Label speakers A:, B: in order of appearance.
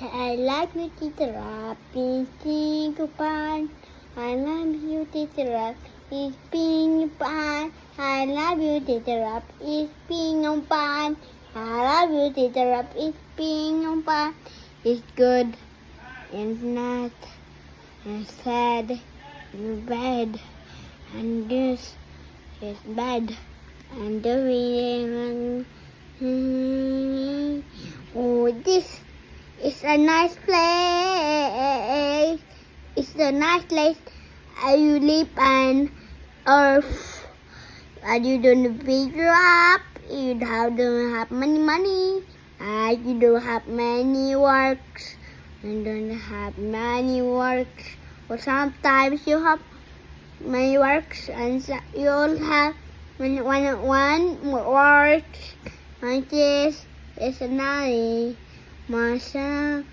A: I love you, Teacher Rapi, Pan. I love you, Teacher Rapi, Pan. I love you, Teacher Rapi, Pan. I love you, Teacher Rapi, Pan. It's good, it's not, it's sad, it's bad, and this is bad, and doing. Oh, this is a nice place. It's a nice place. You live on earth. And you don't be up. You don't have money. You don't have many works. You don't have many works. Or sometimes you have many works, and you'll have one work. Like this is a nice Masha.